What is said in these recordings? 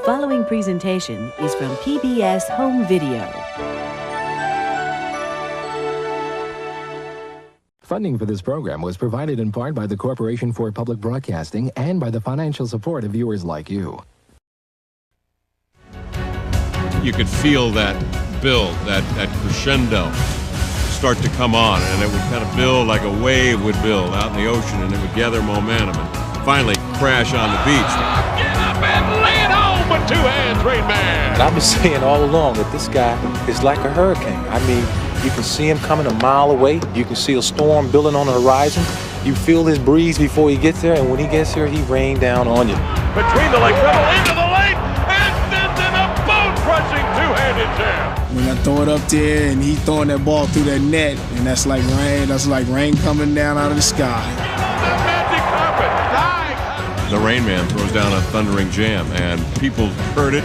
following presentation is from PBS Home Video. Funding for this program was provided in part by the Corporation for Public Broadcasting and by the financial support of viewers like you. You could feel that build, that crescendo start to come on, and it would kind of build like a wave would build out in the ocean, and it would gather momentum and finally crash on the beach. Get up and lay it home with two hands, Rain Man. And I've been saying all along that this guy is like a hurricane. I mean, you can see him coming a mile away. You can see a storm building on the horizon. You feel his breeze before he gets there, and when he gets here, he rains down on you. Between the leg treble into the lane, and sends in a bone-crushing two-handed jam. When I throw it up there and he throwing that ball through that net, and that's like rain coming down out of the sky. The magic carpet. The Rain Man throws down a thundering jam, and people heard it,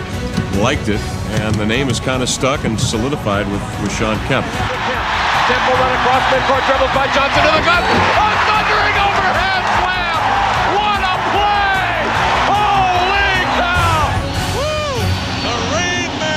liked it, and the name is kind of stuck and solidified with Shawn Kemp. Temple run across midcourt, dribbles by Johnson to the gut. A thundering overhead slam. What a play! Holy cow! Woo! The Rain Man!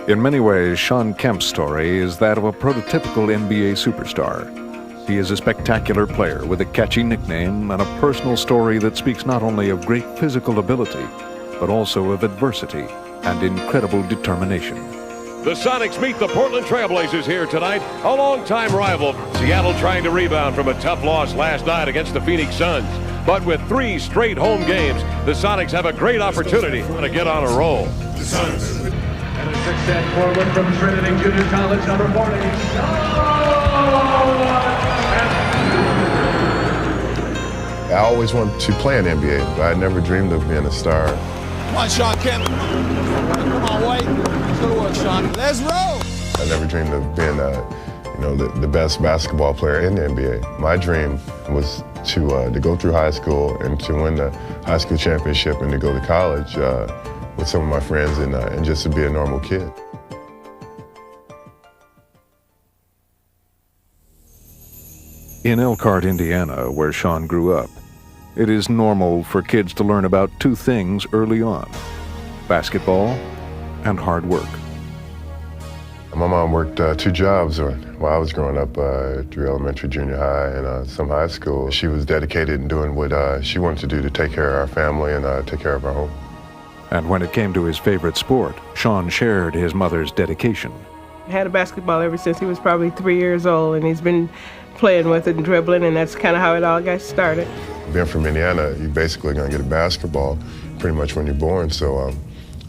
In many ways, Shawn Kemp's story is that of a prototypical NBA superstar. He is a spectacular player with a catchy nickname and a personal story that speaks not only of great physical ability, but also of adversity and incredible determination. The Sonics meet the Portland Trailblazers here tonight, a longtime rival. Seattle trying to rebound from a tough loss last night against the Phoenix Suns. But with 3 straight home games, the Sonics have a great opportunity to get on a roll. The Sonics. And a 6'10" forward from Trinity Junior College, number 40. I always wanted to play in the NBA, but I never dreamed of being a star. Come on, Shawn Kemp. Come on, White. Good work, Shawn. Let's roll. I never dreamed of being the best basketball player in the NBA. My dream was to go through high school and to win the high school championship and to go to college with some of my friends and just to be a normal kid. In Elkhart, Indiana, where Shawn grew up, it is normal for kids to learn about 2 things early on: basketball and hard work. My mom worked 2 jobs while I was growing up, through elementary, junior high, and some high school. She was dedicated in doing what she wanted to do to take care of our family and take care of our home. And when it came to his favorite sport, Shawn shared his mother's dedication. Had a basketball ever since he was probably 3 years old, and he's been playing with it and dribbling, and that's kind of how it all got started. Being from Indiana, you're basically going to get a basketball pretty much when you're born. So,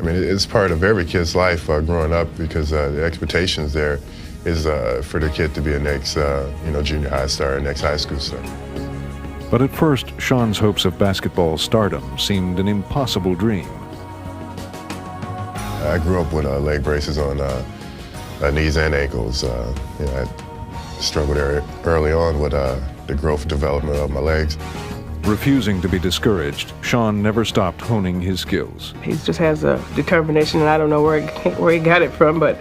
it's part of every kid's life growing up, because the expectations there is for the kid to be a next, junior high star, next high school star. But at first, Shawn's hopes of basketball stardom seemed an impossible dream. I grew up with leg braces on knees and ankles. I struggled early on with the growth and development of my legs. Refusing to be discouraged, Shawn never stopped honing his skills. He just has a determination, and I don't know where he got it from, but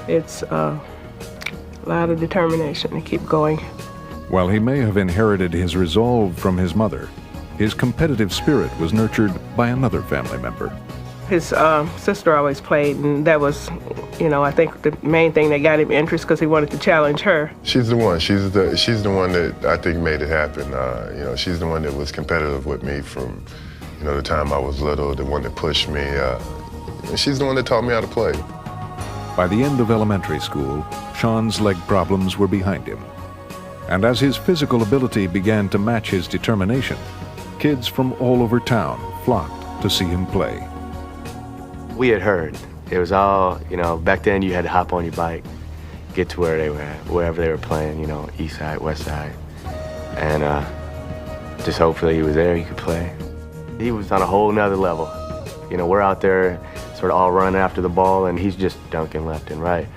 it's a lot of determination to keep going. While he may have inherited his resolve from his mother, his competitive spirit was nurtured by another family member. His sister always played, and that was, I think the main thing that got him interest, because he wanted to challenge her. She's the one. She's the one that I think made it happen. She's the one that was competitive with me from, the time I was little, the one that pushed me. She's the one that taught me how to play. By the end of elementary school, Shawn's leg problems were behind him. And as his physical ability began to match his determination, kids from all over town flocked to see him play. We had heard. It was all, back then you had to hop on your bike, get to where they were at, wherever they were playing, east side, west side. And just hopefully he was there, he could play. He was on a whole nother level. We're out there sort of all running after the ball, and he's just dunking left and right.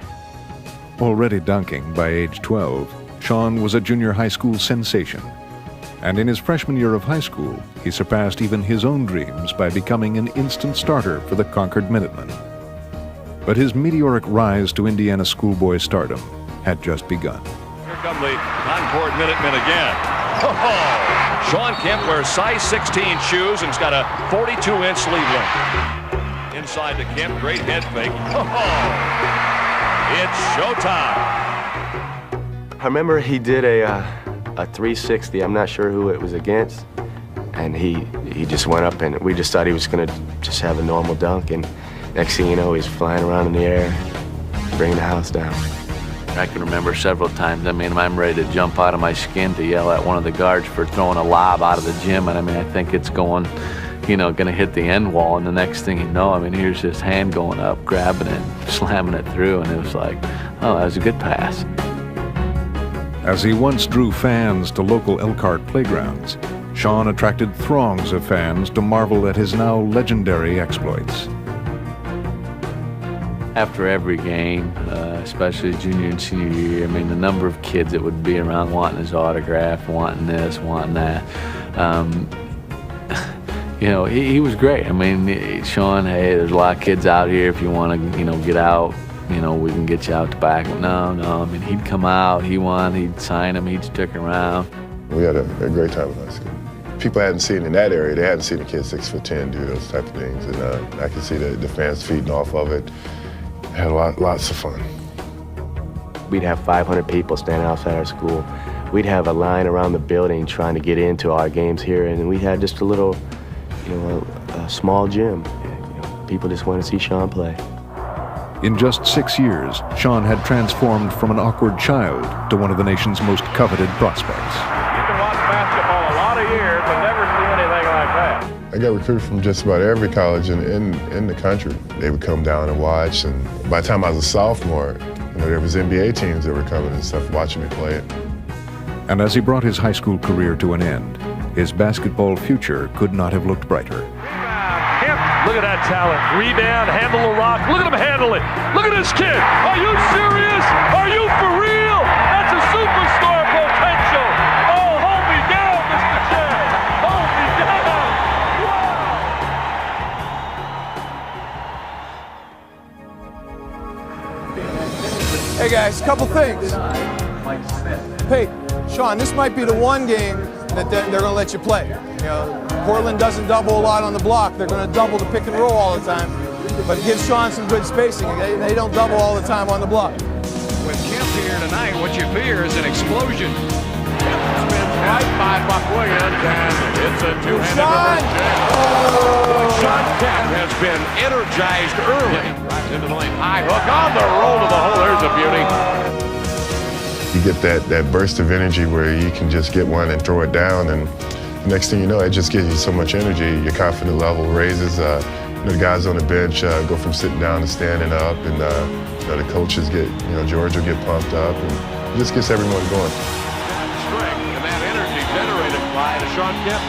Already dunking by age 12, Shawn was a junior high school sensation. And in his freshman year of high school, he surpassed even his own dreams by becoming an instant starter for the Concord Minutemen. But his meteoric rise to Indiana schoolboy stardom had just begun. Here come the Concord Minutemen again. Oh, Shawn Kemp wears size 16 shoes and he's got a 42-inch sleeve length. Inside to Kemp, great head fake. Oh, it's showtime. I remember he did a 360. I'm not sure who it was against, and he just went up and we just thought he was gonna just have a normal dunk, and next thing you know, he's flying around in the air, bringing the house down. I can remember several times, I mean, I'm ready to jump out of my skin to yell at one of the guards for throwing a lob out of the gym, and I mean, I think it's going, you know, gonna hit the end wall, and the next thing you know, I mean, here's his hand going up, grabbing it, slamming it through, and it was like, oh, that was a good pass. As he once drew fans to local Elkhart playgrounds, Shawn attracted throngs of fans to marvel at his now legendary exploits. After every game, especially junior and senior year, I mean, the number of kids that would be around wanting his autograph, wanting this, wanting that. You know, he was great. I mean, Shawn, hey, there's a lot of kids out here. If you want to, you know, get out, you know, we can get you out the back. No, I mean, he'd come out, he'd sign him, he'd stick around. We had a great time in high school. People hadn't seen in that area, they hadn't seen a kid 6'10" do those type of things. And I could see the fans feeding off of it. Had lots of fun. We'd have 500 people standing outside our school. We'd have a line around the building trying to get into our games here, and we had just a little, you know, a small gym. You know, people just wanted to see Shawn play. In just 6 years, Shawn had transformed from an awkward child to one of the nation's most coveted prospects. You can watch basketball a lot of years and never see anything like that. I got recruited from just about every college in the country. They would come down and watch, and by the time I was a sophomore, you know, there was NBA teams that were coming and stuff, watching me play it. And as he brought his high school career to an end, his basketball future could not have looked brighter. Kemp, look at that talent. Rebound, handle the rock. Look at him handle it. Look at this kid. Are you serious? Are you for real? That's a superstar potential. Oh, hold me down, Mr. J. Hold me down. Wow. Hey guys, couple things. Hey, Shawn, this might be the one game that they're going to let you play. You know, Portland doesn't double a lot on the block. They're going to double the pick and roll all the time. But it gives Shawn some good spacing. They don't double all the time on the block. With Kemp here tonight, what you fear is an explosion. Kemp spins right by Buck Williams, and it's a two-handed reverse jam. Oh. Shawn Kemp has been energized early. Drives into the lane, high hook on the roll to the hole. There's a beauty. You get that burst of energy where you can just get one and throw it down, and the next thing you know, it just gives you so much energy. Your confidence level raises. You know, the guys on the bench go from sitting down to standing up, and you know, the coaches get, you know, George will get pumped up, and it just gets everyone going. That strength and that energy generated by Shawn Kemp.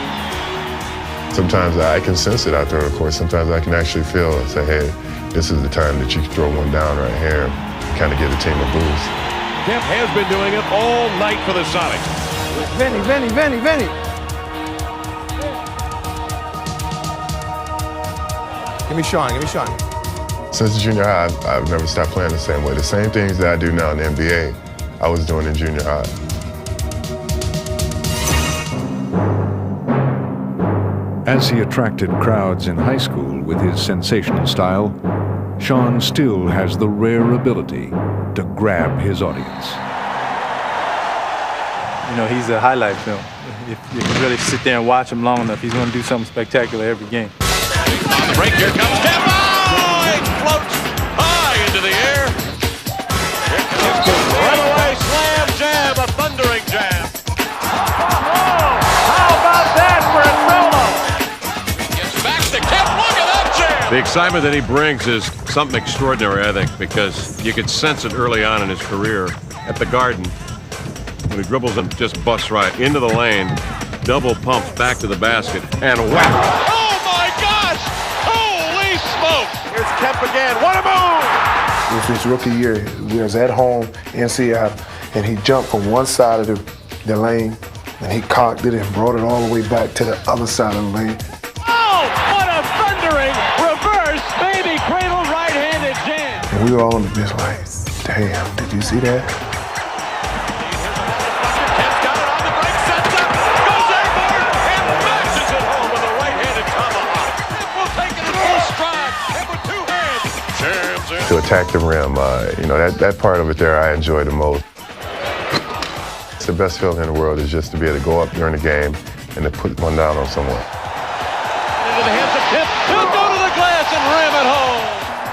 Sometimes I can sense it out there on the court. Sometimes I can actually feel it. Say, hey, this is the time that you can throw one down right here, and kind of give the team a boost. Kemp has been doing it all night for the Sonics. Vinny. Give me Shawn. Since junior high, I've never stopped playing the same way. The same things that I do now in the NBA, I was doing in junior high. As he attracted crowds in high school with his sensational style, Shawn still has the rare ability to grab his audience. You know, he's a highlight film. If you really sit there and watch him long enough, he's going to do something spectacular every game. On the break, here comes Kemp. Oh, it floats high into the air. Here comes the runaway slam jam, a thundering jam. Oh, how about that for a solo? Gets back to Kemp. Look at that jam. The excitement that he brings is something extraordinary, I think, because you could sense it early on in his career at the Garden. When he dribbles and just busts right into the lane, double pumps back to the basket, and whack! Oh my gosh! Holy smoke! Here's Kemp again. What a move! It was his rookie year. We was at home in Seattle, and he jumped from one side of the lane and he cocked it and brought it all the way back to the other side of the lane. Oh, what a thundering reverse baby cradle right-handed jam. And we were all just like, damn, did you see that? Kemp's got it on the break, sets up, goes airborne, and mashes it home with a right-handed tomahawk. Kemp will take it in full stride, and with two hands, jams in. To attack the rim, that part of it there I enjoy the most. The best feeling in the world is just to be able to go up during the game and to put one down on someone. Into the hands of Kemp. He'll go to the glass and ram it home.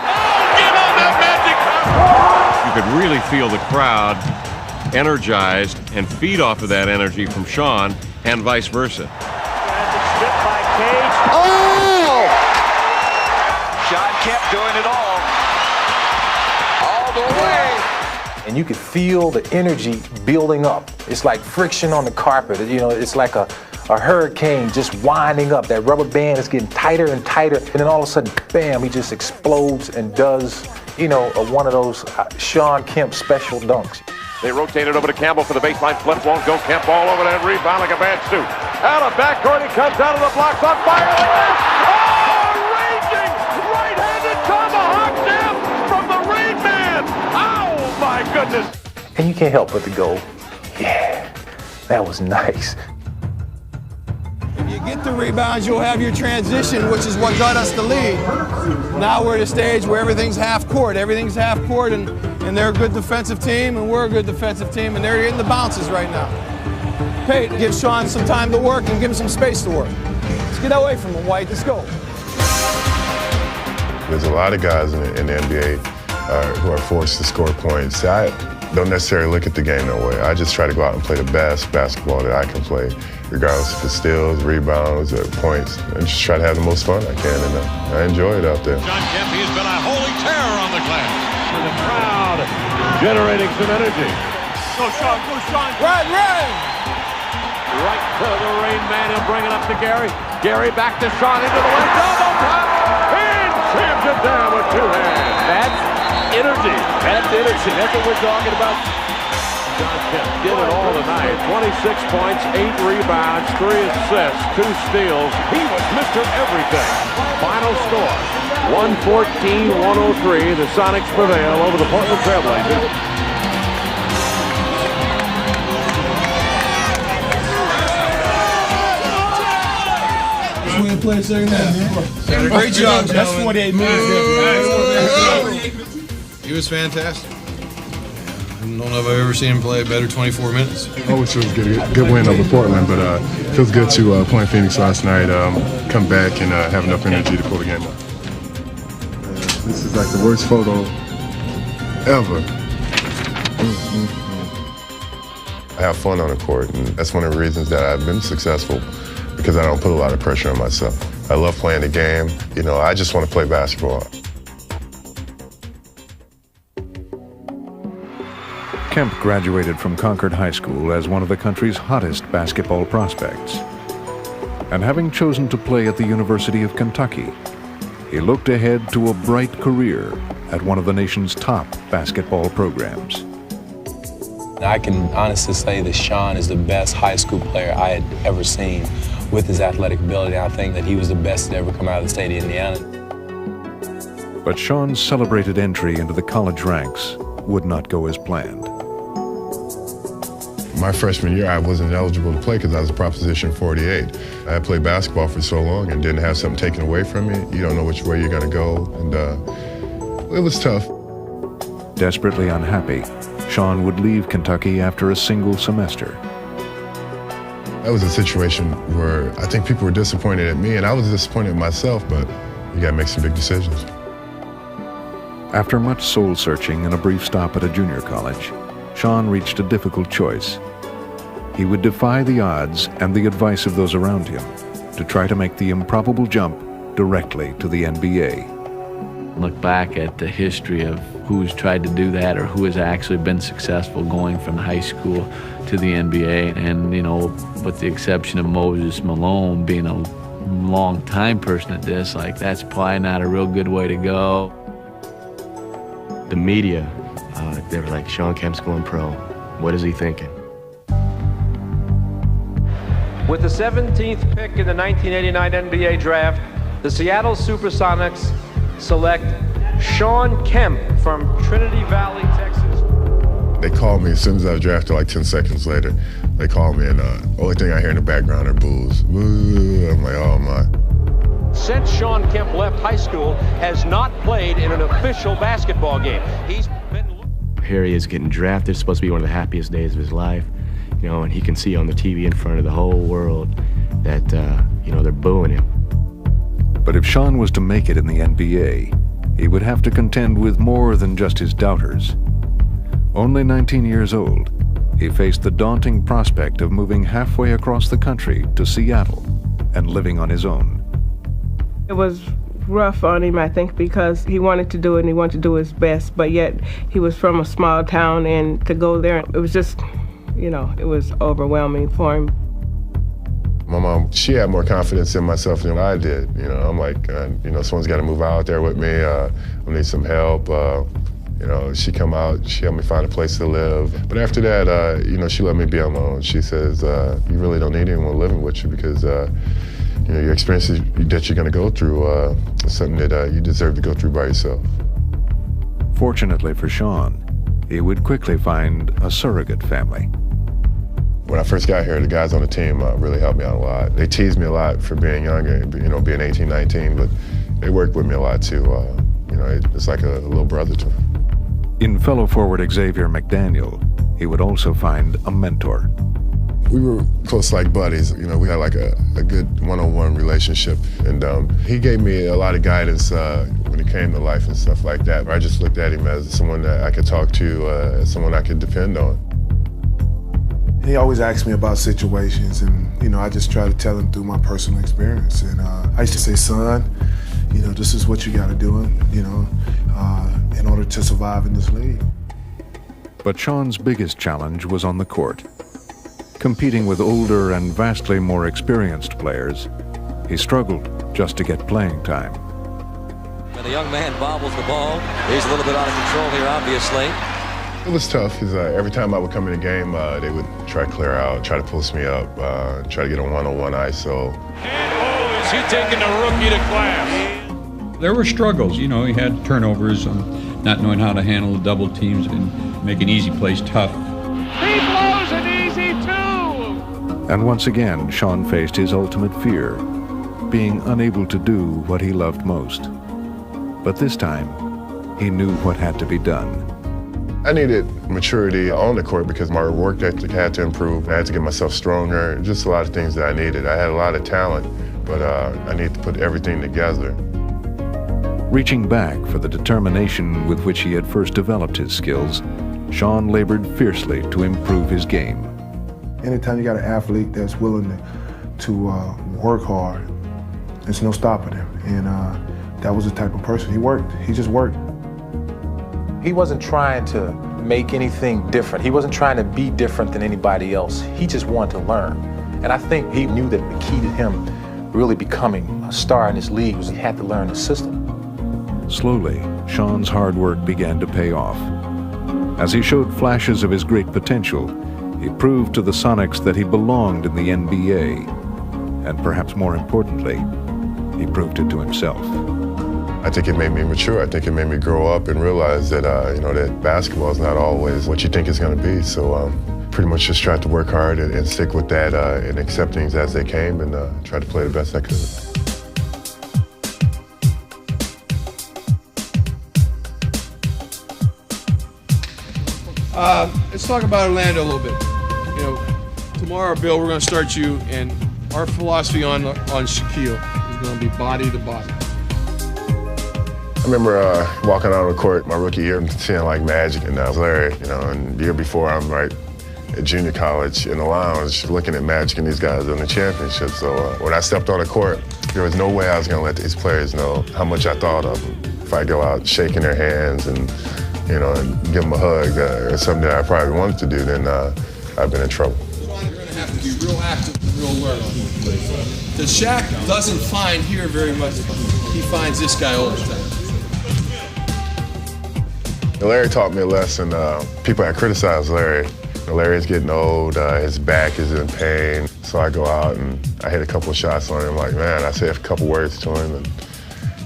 Oh, give him that magic cup. You could really feel the crowd energized and feed off of that energy from Shawn and vice versa. Spit by Cage. Oh! Shawn Kemp doing it all the way. And you could feel the energy building up. It's like friction on the carpet. You know, it's like a hurricane just winding up. That rubber band is getting tighter and tighter. And then all of a sudden, bam, he just explodes and does, one of those Shawn Kemp special dunks. They rotate it over to Campbell for the baseline flip. Won't go. Kemp all over that rebound like a bad suit. Out of backcourt, he comes out of the blocks on fire. Oh, raging right-handed tomahawk jam from the Rain Man. Oh, my goodness. And you can't help but to go, yeah, that was nice. If you get the rebounds, you'll have your transition, which is what got us the lead. Now we're at a stage where everything's half court. Everything's half court, and they're a good defensive team, and we're a good defensive team, and they're getting the bounces right now. Pate, give Shawn some time to work and give him some space to work. Let's get away from him, White. Let's go. There's a lot of guys in the NBA who are forced to score points. I don't necessarily look at the game that way. I just try to go out and play the best basketball that I can play, regardless if it's steals, rebounds, or points, and just try to have the most fun I can, and I enjoy it out there. Shawn Kemp, he's been a holy terror on the glass. And the crowd generating some energy. Go Shawn, go Shawn. Right. Right to the Rain Man, he'll bring it up to Gary. Gary back to Shawn into the left elbow top. And jams it down with two hands. That's energy. That's energy. That's what we're talking about. Shawn Kemp did it all tonight. 26 points, 8 rebounds, 3 assists, 2 steals. He was Mr. Everything. Final score, 114-103. The Sonics prevail over the Portland Trailblazers. Play second half. Great job. That's 48 minutes. He was fantastic. I don't know if I've ever seen him play better 24 minutes. I wish it was good win over Portland, but it feels good to play in Phoenix last night, come back and have enough energy to pull the game off. This is like the worst photo ever. I have fun on the court, and that's one of the reasons that I've been successful, because I don't put a lot of pressure on myself. I love playing the game. I just want to play basketball. Kemp graduated from Concord High School as one of the country's hottest basketball prospects. And having chosen to play at the University of Kentucky, he looked ahead to a bright career at one of the nation's top basketball programs. I can honestly say that Shawn is the best high school player I had ever seen with his athletic ability. I think that he was the best to ever come out of the state of Indiana. But Shawn's celebrated entry into the college ranks would not go as planned. My freshman year, I wasn't eligible to play because I was a Proposition 48. I had played basketball for so long and didn't have something taken away from me. You don't know which way you're going to go, and it was tough. Desperately unhappy, Shawn would leave Kentucky after a single semester. That was a situation where I think people were disappointed at me, and I was disappointed in myself, but you got to make some big decisions. After much soul-searching and a brief stop at a junior college, Shawn reached a difficult choice. He would defy the odds and the advice of those around him to try to make the improbable jump directly to the NBA. Look back at the history of who's tried to do that or who has actually been successful going from high school to the NBA, and with the exception of Moses Malone being a long-time person at this, that's probably not a real good way to go. The media, they were like, Shawn Kemp's going pro. What is he thinking? With the 17th pick in the 1989 NBA draft, the Seattle Supersonics select Shawn Kemp from Trinity Valley, Texas. They called me as soon as I was drafted, like 10 seconds later. They called me, and only thing I hear in the background are boos. Boo. I'm like, oh my. Since Shawn Kemp left high school, has not played in an official basketball game. He's been... Here he is getting drafted. It's supposed to be one of the happiest days of his life. You know, and he can see on the TV in front of the whole world that, you know, they're booing him. But if Shawn was to make it in the NBA, he would have to contend with more than just his doubters. Only 19 years old, he faced the daunting prospect of moving halfway across the country to Seattle and living on his own. It was rough on him, I think, because he wanted to do it and he wanted to do his best, but yet he was from a small town, and to go there, it was just, you know, it was overwhelming for him. My mom, she had more confidence in myself than I did. You know, I'm like, you know, someone's got to move out there with me. I need some help. You know, she come out, she helped me find a place to live. But after that, you know, she let me be on my own. She says, you really don't need anyone living with you because, you know, your experiences that you're going to go through is something that you deserve to go through by yourself. Fortunately for Shawn, he would quickly find a surrogate family. When I first got here, the guys on the team really helped me out a lot. They teased me a lot for being younger, you know, being 18, 19, but they worked with me a lot too. You know, it's like a little brother to me. In fellow forward Xavier McDaniel, he would also find a mentor. We were close like buddies. You know, we had like a good one-on-one relationship. And he gave me a lot of guidance when it came to life and stuff like that. I just looked at him as someone that I could talk to, as someone I could depend on. He always asked me about situations, and, you know, I just try to tell him through my personal experience. And I used to say, son, you know, this is what you got to do, you know, in order to survive in this league. But Shawn's biggest challenge was on the court. Competing with older and vastly more experienced players, he struggled just to get playing time. And the young man bobbles the ball. He's a little bit out of control here, obviously. It was tough because every time I would come in a game, they would try to clear out, try to post me up, try to get a one-on-one ISO. And, is he taking the rookie to class? There were struggles. You know, he had turnovers, not knowing how to handle the double teams and making easy plays tough. He blows it easy, too! And once again, Shawn faced his ultimate fear, being unable to do what he loved most. But this time, he knew what had to be done. I needed maturity on the court because my work ethic had to improve. I had to get myself stronger, just a lot of things that I needed. I had a lot of talent, but I needed to put everything together. Reaching back for the determination with which he had first developed his skills, Shawn labored fiercely to improve his game. Anytime you got an athlete that's willing to work hard, there's no stopping him. And that was the type of person. He worked. He just worked. He wasn't trying to make anything different. He wasn't trying to be different than anybody else. He just wanted to learn. And I think he knew that the key to him really becoming a star in this league was he had to learn the system. Slowly, Shawn's hard work began to pay off. As he showed flashes of his great potential, he proved to the Sonics that he belonged in the NBA. And perhaps more importantly, he proved it to himself. I think it made me mature. I think it made me grow up and realize that, you know, that basketball is not always what you think it's going to be. So pretty much just tried to work hard and stick with that and accept things as they came and try to play the best I could. Let's talk about Orlando a little bit. You know, tomorrow, Bill, we're going to start you, and our philosophy on Shaquille is going to be body to body. I remember walking out on the court my rookie year and seeing like Magic and Larry, you know, and the year before I'm right at junior college in the lounge looking at Magic and these guys in the championship. So when I stepped on the court, there was no way I was going to let these players know how much I thought of them. If I go out shaking their hands and, you know, and give them a hug or something that I probably wanted to do, then I've been in trouble. You're going to have to be real active and real alert. The Shaq doesn't find here very much. He finds this guy all the time. Larry taught me a lesson. People had criticized Larry Larry's getting old, his back is in pain. So I go out and I hit a couple of shots on him. I'm like, man, I say a couple words to him, and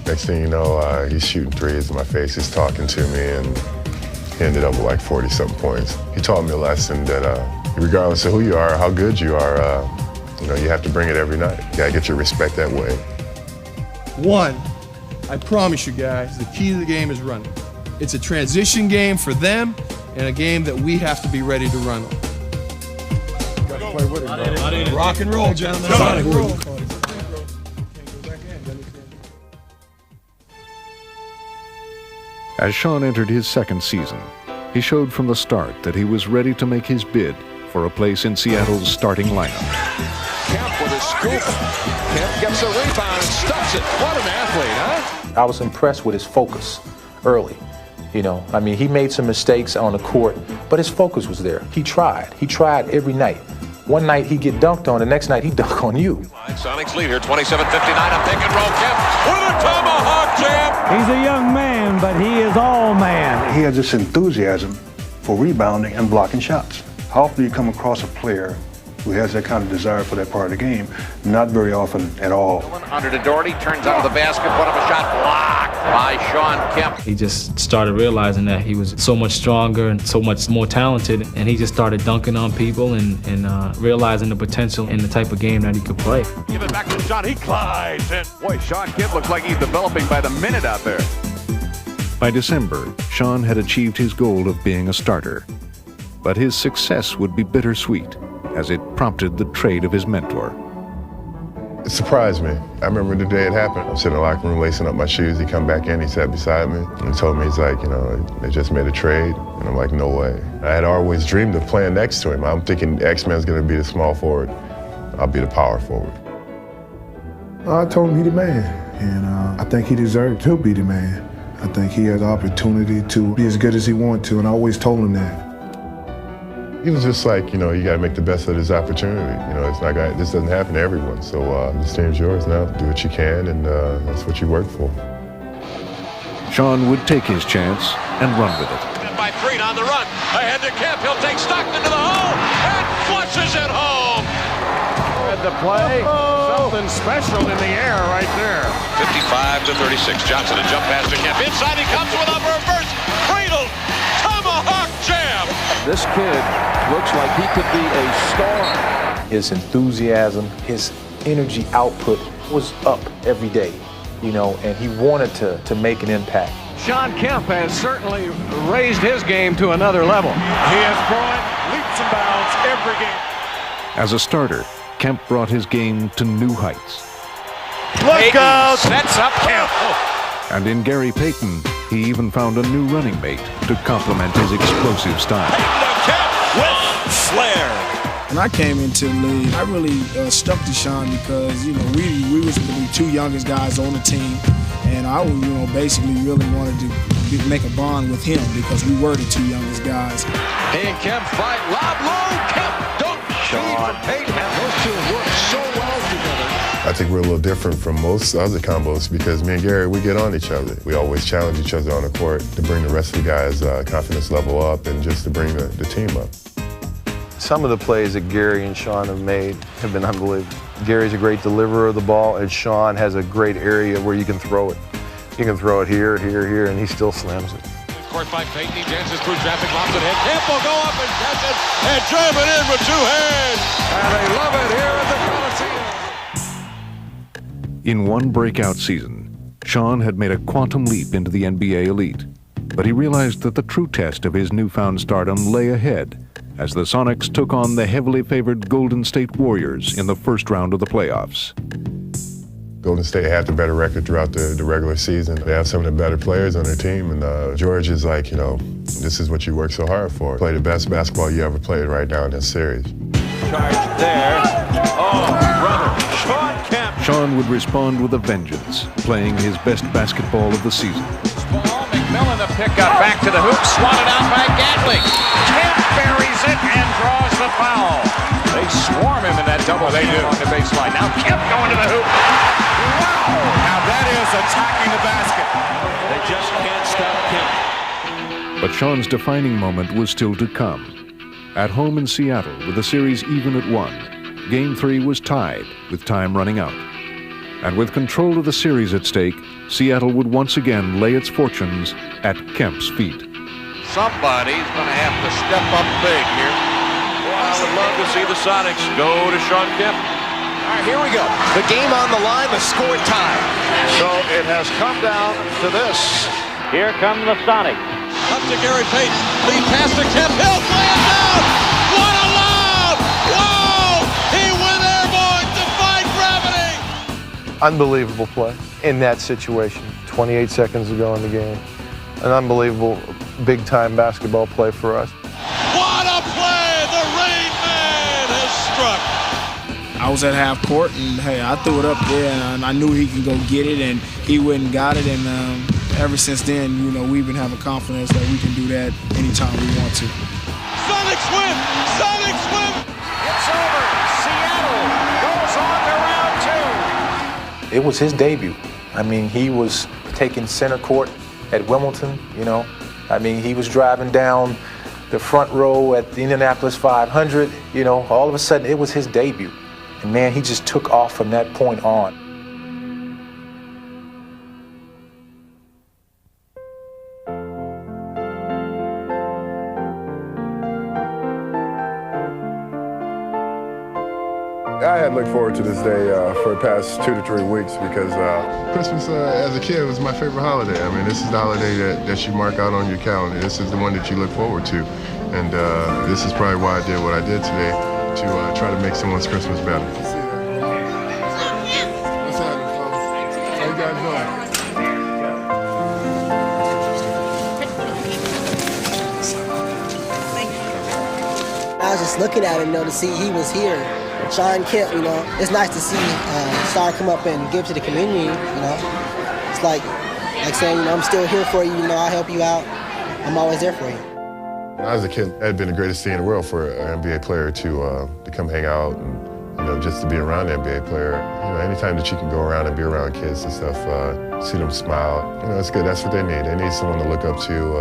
next thing you know, he's shooting threes in my face. He's talking to me, and he ended up with like 40-something points. He taught me a lesson that regardless of who you are, how good you are, you have to bring it every night. You gotta get your respect that way. One, I promise you guys, the key to the game is running. It's a transition game for them and a game that we have to be ready to run on. Gotta play with it, bro. Rock and roll, gentlemen. Rock and roll. As Shawn entered his second season, he showed from the start that he was ready to make his bid for a place in Seattle's starting lineup. Kemp with a scoop. Kemp gets a rebound and stuffs it. What an athlete, huh? I was impressed with his focus early. He made some mistakes on the court, but his focus was there. He tried every night. One night he'd get dunked on, the next night he'd dunk on you. Sonics lead here, 27-59, a pick and roll. Kemp with a tomahawk jam. He's a young man, but he is all man. He has this enthusiasm for rebounding and blocking shots. How often do you come across a player who has that kind of desire for that part of the game? Not very often at all. Under to Doherty, turns out of the basket, put up a shot blocked by Shawn Kemp. He just started realizing that he was so much stronger and so much more talented, and he just started dunking on people and realizing the potential in the type of game that he could play. Give it back to Shawn, he glides in. Boy, Shawn Kemp looks like he's developing by the minute out there. By December, Shawn had achieved his goal of being a starter. But his success would be bittersweet, as it prompted the trade of his mentor. It surprised me. I remember the day it happened. I'm sitting in the locker room lacing up my shoes. He come back in, he sat beside me, and he told me, he's like, they just made a trade. And I'm like, no way. I had always dreamed of playing next to him. I'm thinking X-Men's gonna be the small forward. I'll be the power forward. I told him he's the man, and I think he deserved to be the man. I think he had the opportunity to be as good as he wanted to, and I always told him that. He was just like, you gotta make the best of this opportunity. This doesn't happen to everyone. So this team's yours now. Do what you can, and that's what you work for. Shawn would take his chance and run with it. By Freed on the run. Ahead to Kemp. He'll take Stockton to the hole and flushes it home. At the play, something special in the air right there. 55-36. Johnson, a jump pass to Kemp. Inside he comes with a reverse cradle tomahawk jam. This kid looks like he could be a star. His enthusiasm, his energy output was up every day, and he wanted to make an impact. Shawn Kemp has certainly raised his game to another level. He has brought leaps and bounds every game. As a starter, Kemp brought his game to new heights. Look out! Sets up Kemp. And in Gary Payton, he even found a new running mate to complement his explosive style. Kemp with flair. When I came into the league, I really stuck to Shawn because, we was the two youngest guys on the team. And I, basically really wanted to make a bond with him because we were the two youngest guys. He and Kemp fight. Lob low. Kemp dunk. Shawn Payton. Those two work so well together. I think we're a little different from most other combos because me and Gary, we get on each other. We always challenge each other on the court to bring the rest of the guys' confidence level up and just to bring the team up. Some of the plays that Gary and Shawn have made have been unbelievable. Gary's a great deliverer of the ball, and Shawn has a great area where you can throw it. You can throw it here, and he still slams it. Court by Payton, he dances through traffic, lobs it ahead. Kemp will go up and catch it and jam it in with two hands. And they love it here at the Coliseum. In one breakout season, Shawn had made a quantum leap into the NBA elite, but he realized that the true test of his newfound stardom lay ahead as the Sonics took on the heavily favored Golden State Warriors in the first round of the playoffs. Golden State had the better record throughout the regular season. They have some of the better players on their team, and George is like, this is what you work so hard for. Play the best basketball you ever played right now in this series. Charge there. Oh, brother. Shawn Kemp. Shawn would respond with a vengeance, playing his best basketball of the season. Ball, McMillan the pickup, back to the hoop, swatted out by Gatling. Kemp buries it and draws the foul. They swarm him in that double team on the baseline. Now Kemp going to the hoop. Wow! Now that is attacking the basket. They just can't stop Kemp. But Shawn's defining moment was still to come. At home in Seattle, with the series even at 1, Game 3 was tied with time running out. And with control of the series at stake, Seattle would once again lay its fortunes at Kemp's feet. Somebody's going to have to step up big here. Well, I would love to see the Sonics go to Shawn Kemp. All right, here we go. The game on the line, the score tie. So it has come down to this. Here come the Sonics. Up to Gary Payton. Lead pass to Kemp. He'll play it down. What a lob! Whoa! He went airborne, defied gravity. Unbelievable play in that situation. 28 seconds to go in the game. An unbelievable big-time basketball play for us. What a play! The Rain Man has struck. I was at half court, and hey, I threw it up there, and I knew he could go get it, and he went and got it, and ever since then, you know, we've been having confidence that we can do that anytime we want to. Sonics win! Sonics win! It's over. Seattle goes on to round 2. It was his debut. I mean, he was taking center court at Wimbledon, you know. I mean, he was driving down the front row at the Indianapolis 500, you know. All of a sudden, it was his debut. And man, he just took off from that point on. I had looked forward to this day for the past 2 to 3 weeks because Christmas as a kid was my favorite holiday. I mean, this is the holiday that you mark out on your calendar. This is the one that you look forward to. And this is probably why I did what I did today, to try to make someone's Christmas better. What's happening, folks? How you guys doing? I was just looking at him, you know, to see he was here. Shawn Kemp, you know, it's nice to see Star come up and give to the community, you know. It's like saying, you know, I'm still here for you, you know, I'll help you out. I'm always there for you. When I was a kid, it had been the greatest thing in the world for an NBA player to come hang out and, you know, just to be around an NBA player. You know, anytime that you can go around and be around kids and stuff, see them smile, you know, it's good. That's what they need. They need someone to look up to.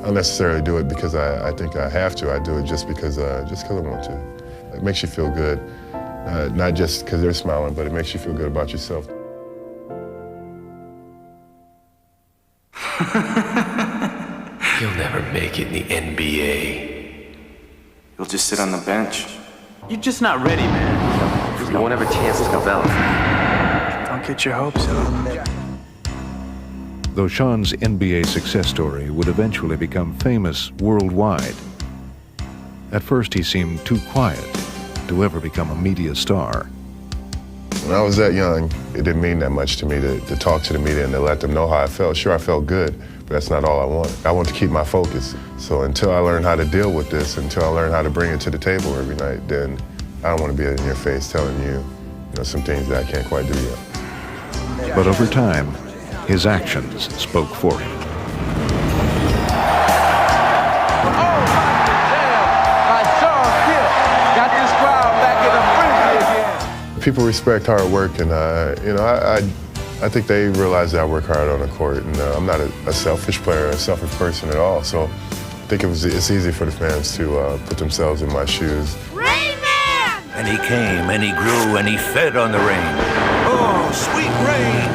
I don't necessarily do it because I think I have to. I do it just because I want to. It makes you feel good, not just because they're smiling, but it makes you feel good about yourself. You'll never make it in the NBA. You'll just sit on the bench. You're just not ready, man. You won't have a chance to develop. Don't get your hopes up. Though Shawn's NBA success story would eventually become famous worldwide, at first he seemed too quiet to ever become a media star. When I was that young, it didn't mean that much to me to talk to the media and to let them know how I felt. Sure, I felt good, but that's not all I wanted. I want to keep my focus. So until I learn how to deal with this, until I learn how to bring it to the table every night, then I don't want to be in your face telling you, you know, some things that I can't quite do yet. But over time, his actions spoke for him. People respect hard work, and you know, I think they realize that I work hard on the court, and I'm not a selfish player, a selfish person at all. So I think it's easy for the fans to put themselves in my shoes. Rain Man! And he came, and he grew, and he fed on the rain. Oh, sweet rain!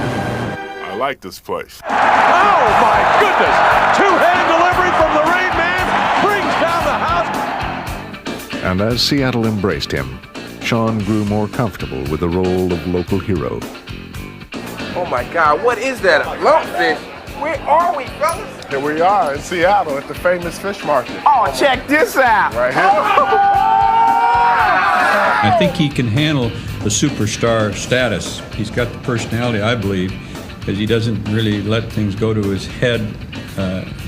I like this place. Oh my goodness! Two-hand delivery from the Rain Man brings down the house. And as Seattle embraced him, Shawn grew more comfortable with the role of local hero. Oh my God, what is that? A lumpfish? Where are we, fellas? Here we are in Seattle at the famous fish market. Oh, check this out. Right here. I think he can handle the superstar status. He's got the personality, I believe, because he doesn't really let things go to his head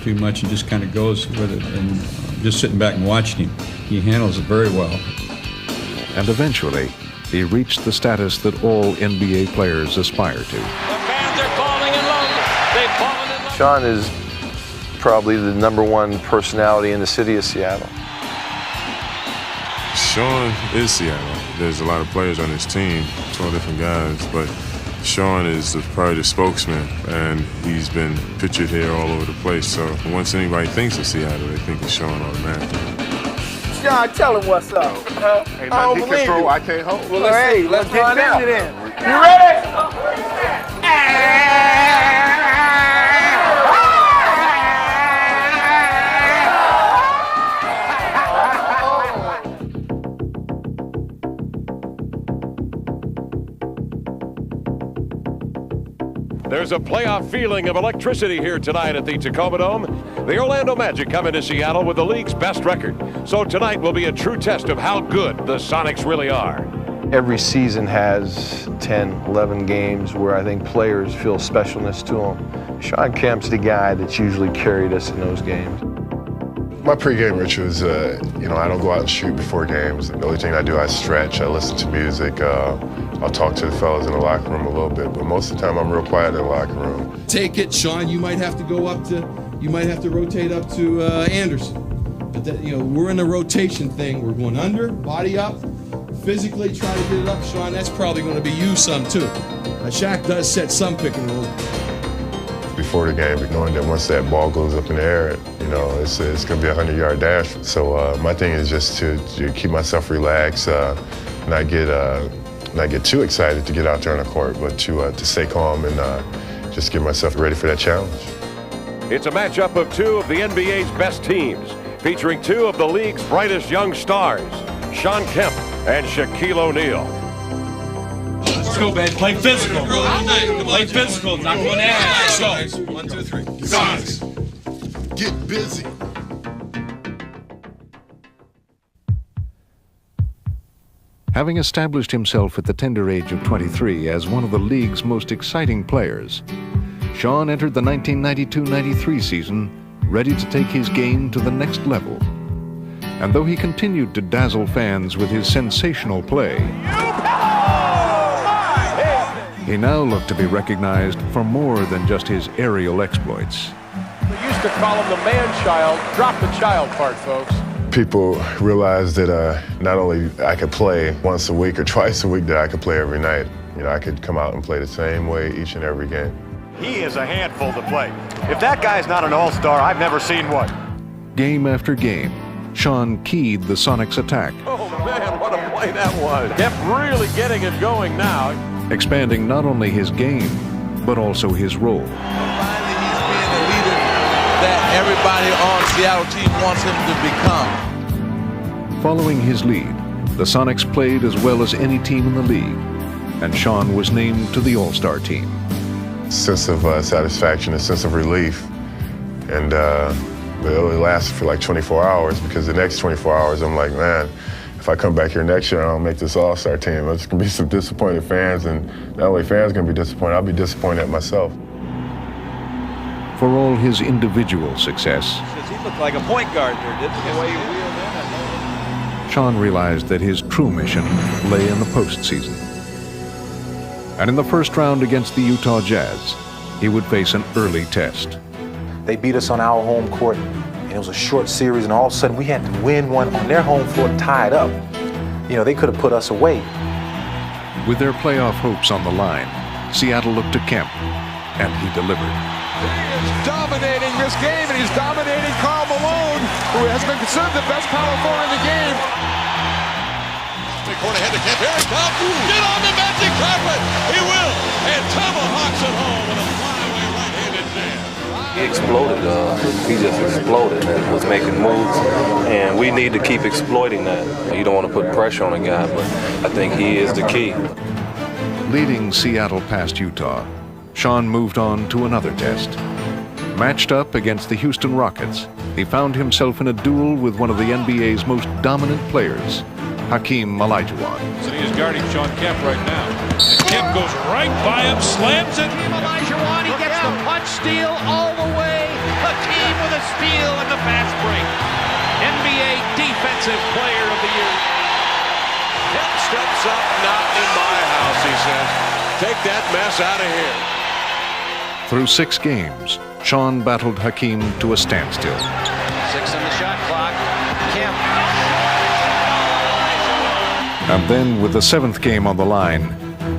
too much and just kind of goes with it. And just sitting back and watching him, he handles it very well. And eventually, he reached the status that all NBA players aspire to. The fans are falling in love. They've fallen in love. Shawn is probably the #1 personality in the city of Seattle. Shawn is Seattle. There's a lot of players on his team, 12 different guys, but Shawn is probably the spokesman, and he's been pictured here all over the place. So once anybody thinks of Seattle, they think of Shawn automatically. Shawn, tell him what's up. Hey, I man, don't he believe can throw, you. I can't hold. Well, let's find out. then. You ready? There's a playoff feeling of electricity here tonight at the Tacoma Dome. The Orlando Magic come into Seattle with the league's best record. So tonight will be a true test of how good the Sonics really are. Every season has 10, 11 games where I think players feel specialness to them. Shawn Kemp's the guy that's usually carried us in those games. My pregame ritual is, I don't go out and shoot before games. The only thing I do, I stretch, I listen to music, I'll talk to the fellas in the locker room a little bit, but most of the time I'm real quiet in the locker room. Take it, Shawn, you might have to rotate up to Anderson. But that, we're in a rotation thing. We're going under, body up, physically try to get it up, Shawn. That's probably going to be you some too. Shaq does set some pick and rolls. Before the game, knowing that once that ball goes up in the air, it's going to be a 100-yard dash. So my thing is just to keep myself relaxed, not get too excited to get out there on the court, but to stay calm and just get myself ready for that challenge. It's a matchup of two of the NBA's best teams, featuring two of the league's brightest young stars, Shawn Kemp and Shaquille O'Neal. Let's go, man. Play physical. Play physical. Not going to ask. Let's go. 1, 2, 3. Sonics. Get busy. Having established himself at the tender age of 23 as one of the league's most exciting players, Shawn entered the 1992-93 season ready to take his game to the next level. And though he continued to dazzle fans with his sensational play, he now looked to be recognized for more than just his aerial exploits. We used to call him the man-child. Drop the child part, folks. People realized that not only I could play once a week or twice a week, that I could play every night. I could come out and play the same way each and every game. He is a handful to play. If that guy's not an all-star, I've never seen one. Game after game, Shawn keyed the Sonics' attack. Oh man, what a play that was. Kemp really getting it going now. Expanding not only his game, but also his role. Finally, he's being the leader that everybody on the Seattle team wants him to become. Following his lead, the Sonics played as well as any team in the league, and Shawn was named to the All-Star team. Sense of satisfaction, a sense of relief, and it only lasted for like 24 hours, because the next 24 hours I'm like, man, if I come back here next year and I don't make this All-Star team, there's going to be some disappointed fans, and not only fans going to be disappointed, I'll be disappointed at myself. For all his individual success, He looked like a point guard there, didn't he? The way he wheeled in. Shawn realized that his true mission lay in the postseason. And in the first round against the Utah Jazz, he would face an early test. They beat us on our home court, and it was a short series, and all of a sudden we had to win one on their home floor tied up. They could have put us away. With their playoff hopes on the line, Seattle looked to Kemp, and he delivered. He is dominating this game, and he's dominating Karl Malone, who has been considered the best power forward in the game. Big corner ahead to Kemp. Here he comes. Get on the magic carpet. He will. And tomahawks it home with a flyaway right-handed jam. He exploded. He just exploded and was making moves, and we need to keep exploiting that. You don't want to put pressure on a guy, but I think he is the key. Leading Seattle past Utah, Shawn moved on to another test. Matched up against the Houston Rockets, he found himself in a duel with one of the NBA's most dominant players, Hakeem Olajuwon. And he is guarding Shawn Kemp right now. And Kemp goes right by him, slams it. Olajuwon, he gets the punch steal all the way. Hakeem with a steal and the fast break. NBA Defensive Player of the Year. Kemp steps up, not in my house, he says. Take that mess out of here. Through 6 games, Shawn battled Hakeem to a standstill. 6 on the shot clock. Kemp. And then, with the 7th game on the line,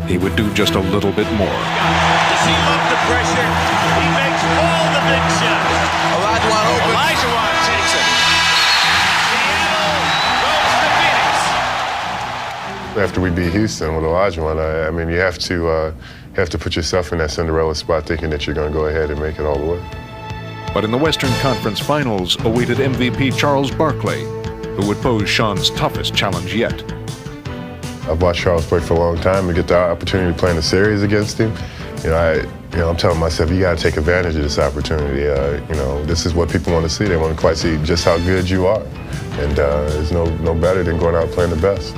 he would do just a little bit more. Does he love the pressure? He makes all the big shots. Olajuwon open. Olajuwon takes it. Seattle After we beat Houston with Olajuwon, I mean, you have to put yourself in that Cinderella spot thinking that you're going to go ahead and make it all the way. But in the Western Conference Finals awaited MVP Charles Barkley, who would pose Shawn's toughest challenge yet. I've watched Charles play for a long time. To get the opportunity to play in a series against him, I'm telling myself, you got to take advantage of this opportunity. This is what people want to see. They want to quite see just how good you are. And there's no better than going out and playing the best.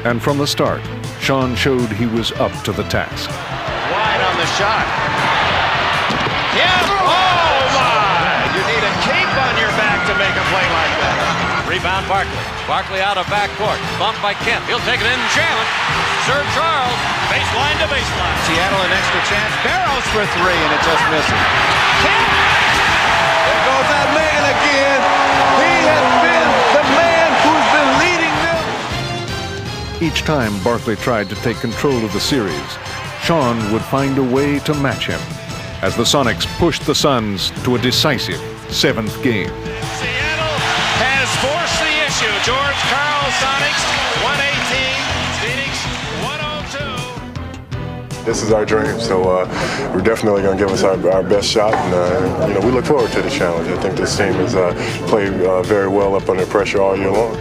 And from the start, Shawn showed he was up to the task. Wide on the shot. Kemp! Oh, my! You need a cape on your back to make a play like that. Rebound Barkley. Barkley out of backcourt. Bumped by Kemp. He'll take it in and jam it. Serve Charles. Baseline to baseline. Seattle an extra chance. Barrows for three, and it just misses. Kemp! There goes that man again. He has been the man who's been leading them. Each time Barkley tried to take control of the series, Shawn would find a way to match him as the Sonics pushed the Suns to a decisive 7th game. Seattle has forced the issue. George Karl Sonics, 118. Phoenix, 102. This is our dream, so we're definitely going to give us our best shot, and we look forward to the challenge. I think this team has played very well up under pressure all year long.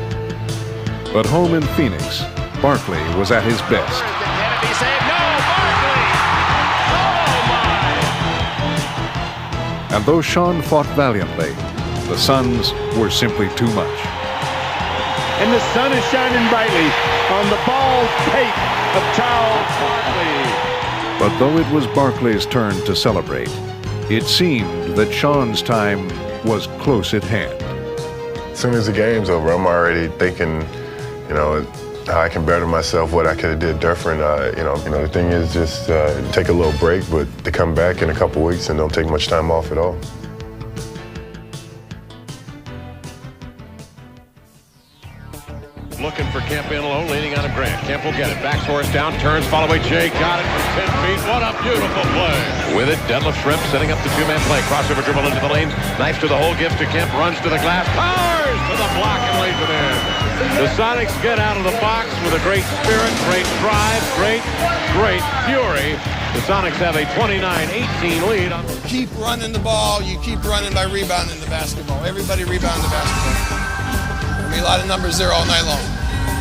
But home in Phoenix, Barkley was at his best. Kennedy saved. No, Barkley! Oh, my! And though Shawn fought valiantly, the Suns were simply too much. And the sun is shining brightly on the bald pate of Charles Barkley. But though it was Barkley's turn to celebrate, it seemed that Shawn's time was close at hand. As soon as the game's over, I'm already thinking, how I can better myself, what I could have did different. The thing is just take a little break, but to come back in a couple weeks and don't take much time off at all. Looking for Kemp in low, leaning on him Grant. Kemp will get it. Backs horse down, turns, follow away. Jay got it from 10 feet. What a beautiful play. With it, Detlef Schrempf setting up the two-man play. Crossover dribble into the lane. Knife to the hole, gives to Kemp, runs to the glass, powers to the block and lays it in. The Sonics get out of the box with a great spirit, great drive, great fury. The Sonics have a 29-18 lead. Keep running the ball. You keep running by rebounding the basketball. Everybody rebound the basketball. There'll be a lot of numbers there all night long.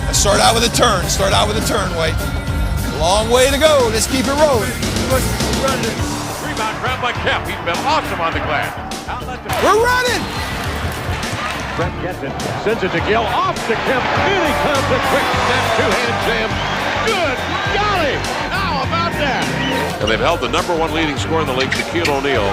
Let's start out with a turn. Start out with a turn, Wade. A long way to go. Let's keep it rolling. Rebound grabbed by Kemp. He's been awesome on the glass. We're running. Brett gets it, sends it to Gill, off to Kemp. Here he comes, a quick step, two-hand jam. Good golly! How about that? And they've held the #1 leading scorer in the league, Shaquille O'Neal,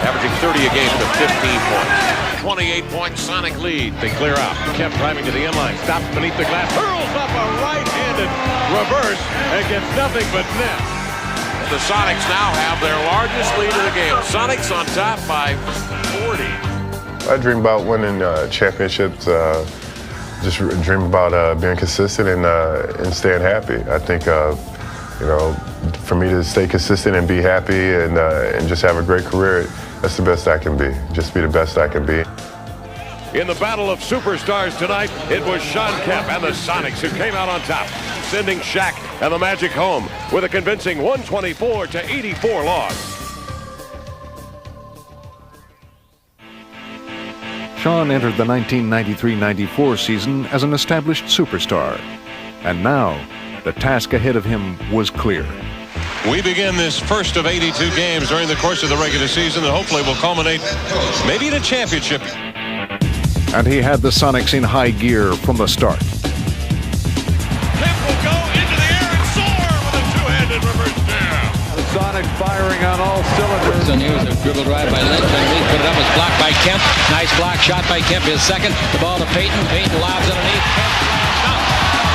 averaging 30 a game to 15 points. 28-point Sonic lead. They clear out. Kemp driving to the inline, stops beneath the glass, hurls up a right-handed reverse and gets nothing but net. The Sonics now have their largest lead of the game. Sonics on top by 40. I dream about winning championships. Just dream about being consistent and staying happy. I think for me to stay consistent and be happy and just have a great career, that's the best I can be. Just be the best I can be. In the battle of superstars tonight, it was Shawn Kemp and the Sonics who came out on top, sending Shaq and the Magic home with a convincing 124-84 loss. Shawn entered the 1993-94 season as an established superstar. And now, the task ahead of him was clear. We begin this first of 82 games during the course of the regular season that hopefully will culminate maybe in a championship. And he had the Sonics in high gear from the start. Kemp will go into the air and soar with a two-handed reverse jam. The Sonics firing on all cylinders. And here's a dribble drive by Lynch. Underneath, put it up, was blocked by Kemp. Nice block shot by Kemp, his second. The ball to Payton. Payton lobs underneath.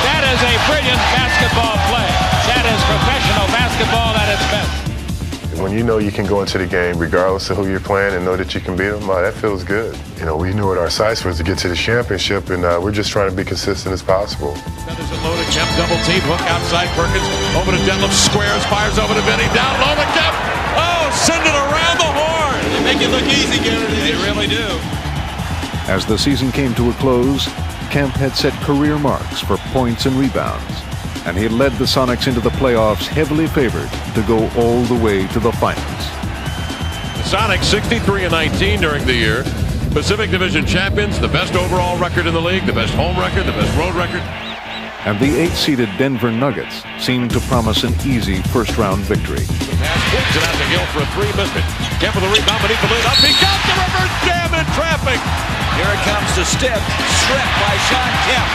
That is a brilliant basketball play. That is professional basketball at its best. When you know you can go into the game regardless of who you're playing and know that you can beat them, that feels good. We knew what our sights was to get to the championship, and we're just trying to be consistent as possible. There's a loaded Kemp, double team, hook outside Perkins, over to Detlef, squares, fires over to Benny, down low to Kemp. Oh, send it around the horn. They make it look easy, Kennedy. They really do. As the season came to a close, Kemp had set career marks for points and rebounds. and he led the Sonics into the playoffs heavily favored to go all the way to the finals. The Sonics 63-19 during the year. Pacific Division champions, the best overall record in the league, the best home record, the best road record. And the 8-seeded Denver Nuggets seemed to promise an easy first-round victory. The pass flips it out to Gill for a three, missed it. Kemp with the rebound beneath the lid, up he got the reverse jam in traffic. Here it comes to Stipp, stripped by Shawn Kemp.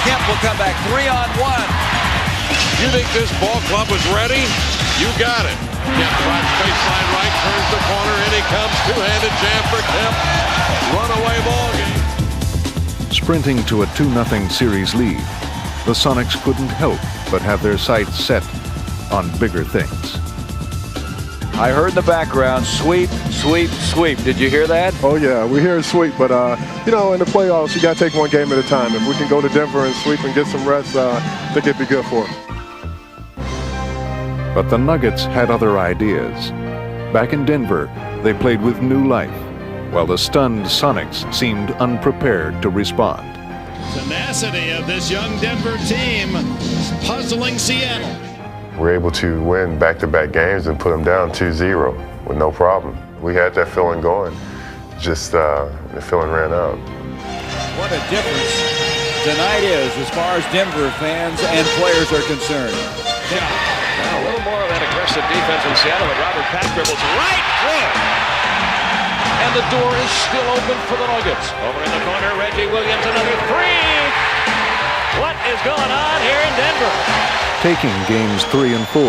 Kemp will come back 3-on-1. You think this ball club was ready? You got it. Kemp drives baseline right, turns the corner, in he comes, two-handed jam for Kemp. Runaway ball game. Sprinting to a 2-0 series lead, the Sonics couldn't help but have their sights set on bigger things. I heard in the background, sweep, sweep, sweep. Did you hear that? Oh, yeah, we hear sweep, but, you know, in the playoffs, you got to take one game at a time. If we can go to Denver and sweep and get some rest, I think it'd be good for us. But the Nuggets had other ideas. Back in Denver, they played with new life, while the stunned Sonics seemed unprepared to respond. Tenacity of this young Denver team puzzling Seattle. We're able to win back-to-back games and put them down 2-0 with no problem. We had that feeling going, just the feeling ran out. What a difference tonight is as far as Denver fans and players are concerned. Yeah. Now a little more of that aggressive defense in Seattle, but Robert Pack dribbles right through. And the door is still open for the Nuggets. Over in the corner, Reggie Williams, another three. What is going on here in Denver? Taking games 3 and 4,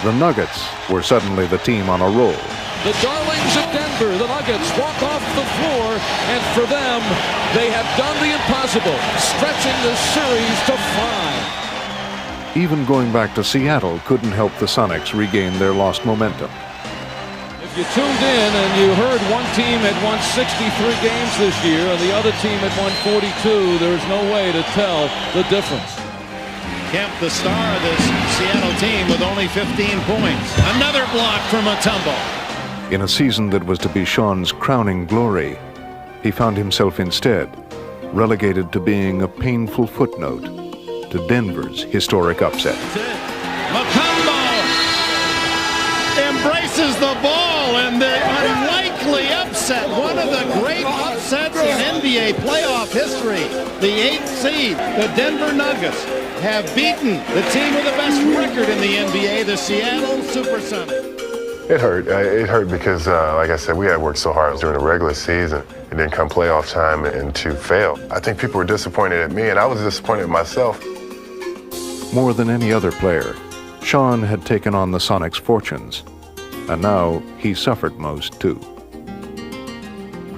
the Nuggets were suddenly the team on a roll. The darlings of Denver, the Nuggets, walk off the floor, and for them, they have done the impossible, stretching the series to 5. Even going back to Seattle couldn't help the Sonics regain their lost momentum. If you tuned in and you heard one team had won 63 games this year and the other team had won 42, there's no way to tell the difference. Kemp, the star of this Seattle team, with only 15 points. Another block from Mutombo. In a season that was to be Shawn's crowning glory, he found himself instead relegated to being a painful footnote to Denver's historic upset. Mutombo embraces the ball, and the unlikely upset, one of the great upsets in NBA playoff history. The 8th seed, the Denver Nuggets, have beaten the team with the best record in the NBA, the Seattle Supersonics. It hurt. It hurt because, like I said, we had worked so hard during the regular season, and then come playoff time and to fail. I think people were disappointed at me, and I was disappointed at myself. More than any other player, Shawn had taken on the Sonics' fortunes, and now he suffered most too.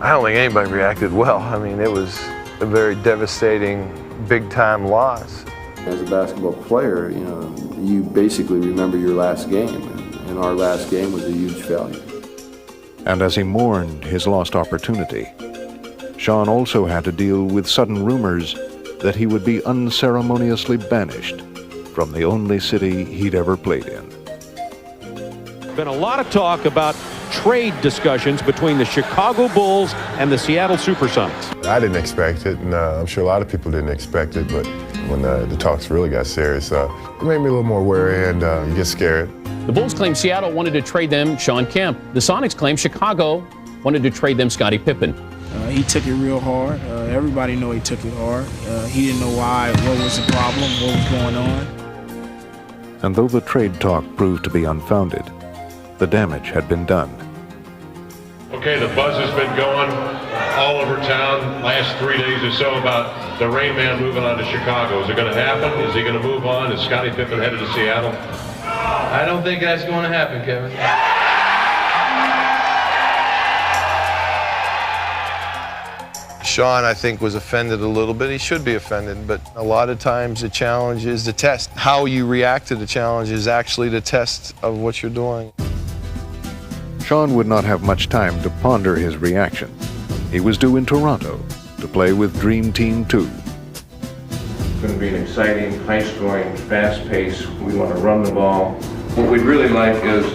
I don't think anybody reacted well. I mean, it was a very devastating, big-time loss. As a basketball player, you know, you basically remember your last game, and our last game was a huge failure. And as he mourned his lost opportunity, Shawn also had to deal with sudden rumors that he would be unceremoniously banished from the only city he'd ever played in. Been a lot of talk about trade discussions between the Chicago Bulls and the Seattle Supersonics. I didn't expect it, and I'm sure a lot of people didn't expect it, but when the talks really got serious, it made me a little more wary, and you get scared. The Bulls claim Seattle wanted to trade them Shawn Kemp. The Sonics claim Chicago wanted to trade them Scottie Pippen. He took it real hard. Everybody know he took it hard. He didn't know why, what was the problem, what was going on. And though the trade talk proved to be unfounded, the damage had been done. Okay, the buzz has been going all over town last 3 days or so about the Rain Man moving on to Chicago. Is it going to happen? Is he going to move on? Is Scottie Pippen headed to Seattle? I don't think that's going to happen, Kevin. Shawn, I think, was offended a little bit. He should be offended, but a lot of times the challenge is the test. How you react to the challenge is actually the test of what you're doing. Shawn would not have much time to ponder his reaction. He was due in Toronto to play with Dream Team 2. It's going to be an exciting, high-scoring, fast-paced. We want to run the ball. What we'd really like is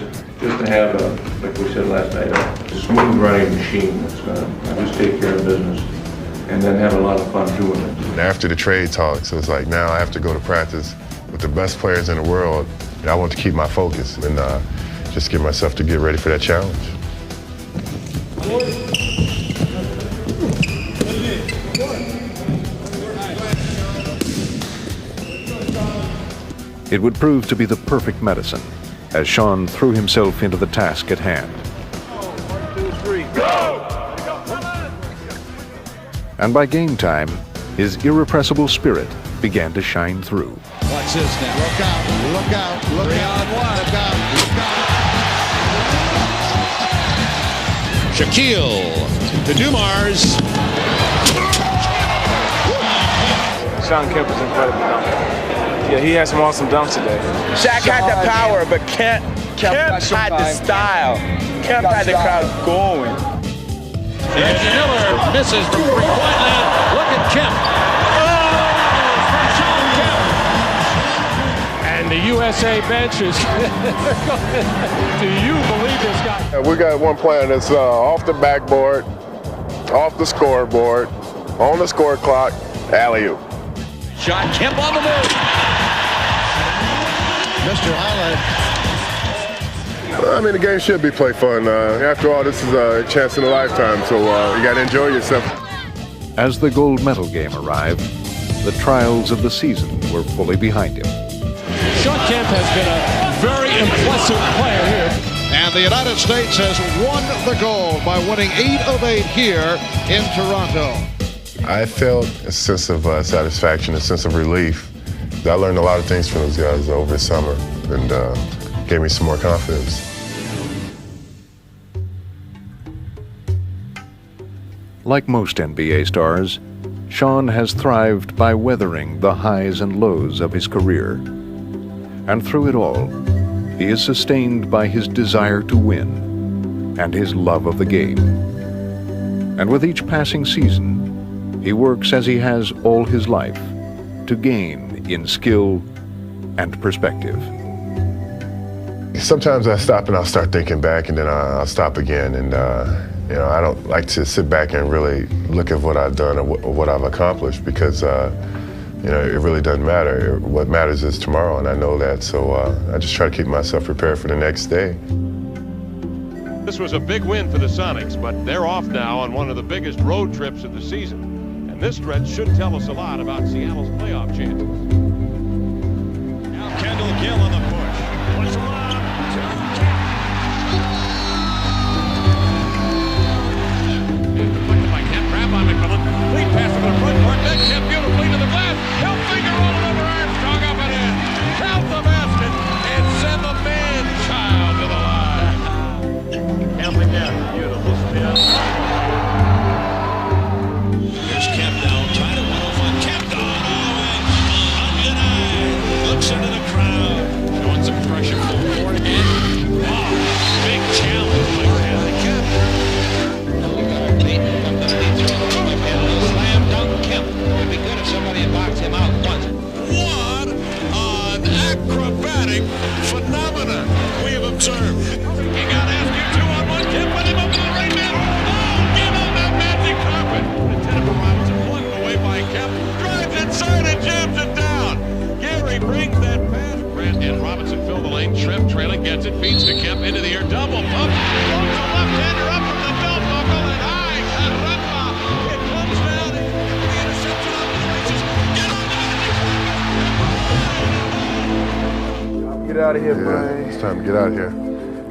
just to have, like we said last night, a smooth-running machine that's going to just take care of business and then have a lot of fun doing it. And after the trade talks, it was like, now I have to go to practice with the best players in the world, and I want to keep my focus and just get myself to get ready for that challenge. It would prove to be the perfect medicine as Shawn threw himself into the task at hand. 1, 2, 3, go! And by game time, his irrepressible spirit began to shine through. Watch this now. Look out, look out, look 3 out. on 1. Look out, look out. Shaquille to Dumars. Shawn Kemp was incredible dunker. Yeah, he had some awesome dunks today. Shaq had the power, but Kemp had the style. Kemp had the crowd going. Reggie Miller misses from three-point land. Look at Kemp. Oh, And the USA bench is. Do you believe this guy? We got one plan that's off the backboard, off the scoreboard, on the score clock, alley-oop. Shot, Kemp on the move. Mr. Highlight. I mean, the game should be play fun. After all, this is a chance in a lifetime, so you got to enjoy yourself. As the gold medal game arrived, the trials of the season were fully behind him. Shawn Kemp has been a very impressive player here. And the United States has won the gold by winning 8 of 8 here in Toronto. I felt a sense of satisfaction, a sense of relief. I learned a lot of things from those guys over the summer and gave me some more confidence. Like most NBA stars, Shawn has thrived by weathering the highs and lows of his career. And through it all, he is sustained by his desire to win and his love of the game. And with each passing season, he works as he has all his life to gain in skill and perspective. Sometimes I stop and I'll start thinking back, and then I'll stop again. And I don't like to sit back and really look at what I've done or what I've accomplished, because it really doesn't matter. What matters is tomorrow, and I know that. So I just try to keep myself prepared for the next day. This was a big win for the Sonics, but they're off now on one of the biggest road trips of the season. And this stretch should tell us a lot about Seattle's playoff chances. Now Kendall Gill on the push. Push him on. Deflected by Kemp, grab by McMillan. Lead pass over the front court. Then Kemp beautifully to the glass. He'll finger roll it over Armstrong, up and in. Count the basket and send the man-child to the line. Kemp again. Beautiful spin. Here's Kemp now. Trying to 1-0-1. Kemp gone all the way. Undenied. Looks into the crowd. Showing some pressure full court again. Wow. Big challenge by Kemp. Slam dunk Kemp. It'd be good if somebody had boxed him out once. What an acrobatic phenomenon we have observed. He got asked you 2-on-1. Kemp put him up in the right middle. Oh, give him that magic carpet. The Jennifer Robinson plucked away by Kemp. Drives inside and jams it down. Gary brings that pass. Grant and Robinson fill the lane. Shrimp trailing, gets it, feeds to Kemp into the air. Double pump. Throws a left-hander up from the belt buckle and high. Caramba. It comes down. The interception off the races. Get on down. Get out of here, Yeah, man. it's time to get out of here.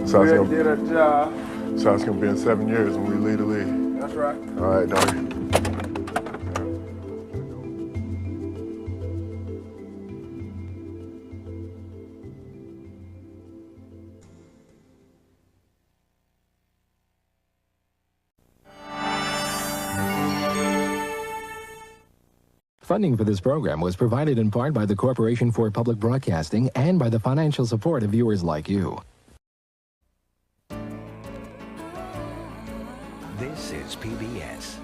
So We already did our job. it's going to be in 7 years when we lead the league. That's right. All right, doggy. Funding for this program was provided in part by the Corporation for Public Broadcasting and by the financial support of viewers like you. This is PBS.